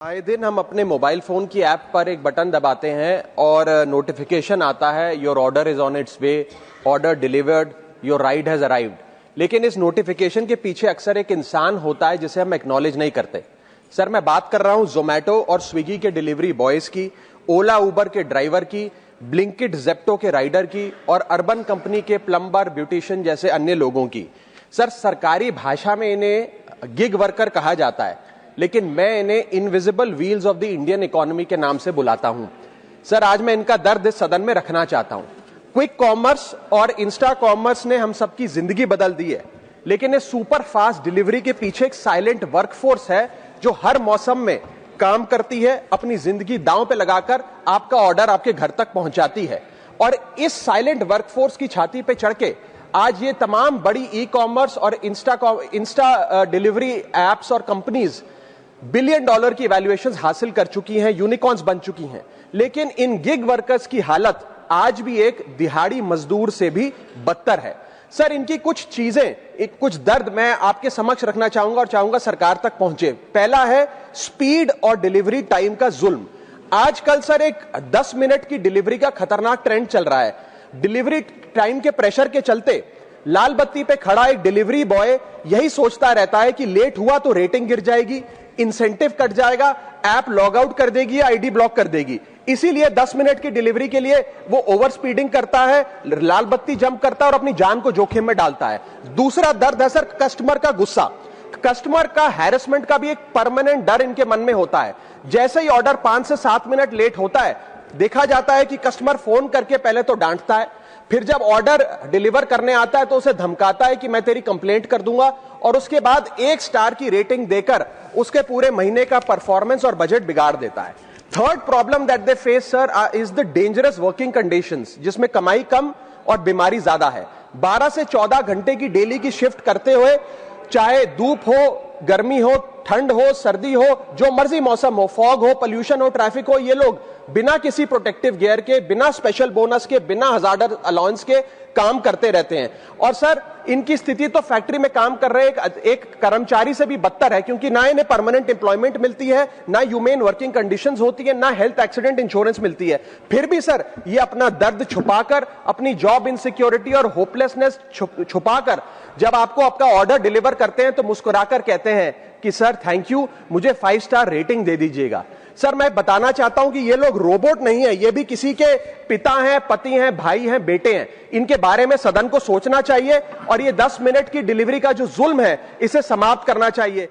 आए दिन हम अपने मोबाइल फोन की ऐप पर एक बटन दबाते हैं और नोटिफिकेशन आता है, your order is on it's way, order delivered, your ride has arrived. लेकिन इस नोटिफिकेशन के पीछे अक्सर एक इंसान होता है जिसे हम एक्नॉलेज नहीं करते। सर, मैं बात कर रहा हूं जोमैटो और स्विगी के डिलीवरी बॉयज की, ओला उबर के ड्राइवर की, ब्लिंकिट जेप्टो के राइडर की और अर्बन कंपनी के प्लम्बर, ब्यूटिशियन जैसे अन्य लोगों की। सर, सरकारी भाषा में इन्हें गिग वर्कर कहा जाता है, लेकिन मैं इन्हें invisible wheels of the Indian economy के नाम से बुलाता हूं। सर, आज मैं इनका दर्द इस सदन में रखना चाहता हूं। क्विक कॉमर्स और इंस्टा कॉमर्स ने हम सबकी जिंदगी बदल दी है, लेकिन इस सुपर फास्ट डिलीवरी के पीछे एक साइलेंट वर्कफोर्स है जो हर मौसम में काम करती है, अपनी जिंदगी दांव पे लगाकर आपका ऑर्डर आपके घर तक पहुंचाती है। और इस साइलेंट वर्कफोर्स की छाती पे चढ़ के आज ये तमाम बड़ी ई कॉमर्स और इंस्टा डिलीवरी एप्स और कंपनीज $1 बिलियन की वैल्यूएशंस हासिल कर चुकी हैं, यूनिकॉर्न्स बन चुकी हैं। लेकिन इन गिग वर्कर्स की हालत आज भी एक दिहाड़ी मजदूर से भी बदतर है। सर, इनकी कुछ चीजें, कुछ दर्द मैं आपके समक्ष रखना चाहूंगा और चाहूंगा सरकार तक पहुंचे। पहला है स्पीड और डिलीवरी टाइम का जुल्म। आजकल सर एक 10 मिनट की डिलीवरी का खतरनाक ट्रेंड चल रहा है। डिलीवरी टाइम के प्रेशर के चलते लाल बत्ती पे खड़ा एक डिलीवरी बॉय यही सोचता रहता है कि लेट हुआ तो रेटिंग गिर जाएगी, इंसेंटिव कट जाएगा, ऐप लॉग आउट कर देगी या आईडी ब्लॉक कर देगी। इसीलिए 10 मिनट की डिलीवरी के लिए वो ओवर स्पीडिंग करता है, लाल बत्ती जंप करता है और अपनी जान को जोखिम में डालता है। दूसरा दर्द है सर कस्टमर का गुस्सा। कस्टमर का हैरेसमेंट का भी एक परमानेंट डर इनके मन में होता है। जैसे ही ऑर्डर 5 से 7 मिनट लेट होता है, देखा जाता है कि कस्टमर फोन करके पहले तो डांटता है, फिर जब ऑर्डर डिलीवर करने आता है तो उसे धमकाता है कि मैं तेरी कंप्लेंट कर दूंगा, और उसके बाद 1 स्टार की रेटिंग देकर उसके पूरे महीने का परफॉर्मेंस और बजट बिगाड़ देता है। Third problem that they face sir is the dangerous working conditions, जिसमें कमाई कम और बीमारी ज्यादा है। 12 से 14 घंटे की डेली की शिफ्ट करते हुए, चाहे धूप हो, गर्मी हो, ठंड हो, सर्दी हो, जो मर्जी मौसम हो, फॉग हो, पोल्यूशन हो, ट्रैफिक हो, ये लोग बिना किसी प्रोटेक्टिव गियर के, बिना स्पेशल बोनस के, बिना हजार्डर अलाउंस के काम करते रहते हैं। और सर, इनकी स्थिति तो फैक्ट्री में काम कर रहे एक कर्मचारी से भी बदतर है, क्योंकि ना इन्हें परमानेंट एम्प्लॉयमेंट मिलती है, ना ह्यूमेन वर्किंग कंडीशंस होती है, ना हेल्थ एक्सीडेंट इंश्योरेंस मिलती है। फिर भी सर ये अपना दर्द छुपाकर, अपनी जॉब इनसिक्योरिटी और होपलेसनेस छुपाकर जब आपको आपका ऑर्डर डिलीवर करते हैं तो मुस्कुराकर कहते हैं कि सर थैंक यू, मुझे 5 स्टार रेटिंग दे दीजिएगा। सर, मैं बताना चाहता हूं कि ये लोग रोबोट नहीं है, ये भी किसी के पिता हैं, पति हैं, भाई हैं, बेटे हैं। इनके बारे में सदन को सोचना चाहिए और ये 10 मिनट की डिलीवरी का जो जुल्म है इसे समाप्त करना चाहिए।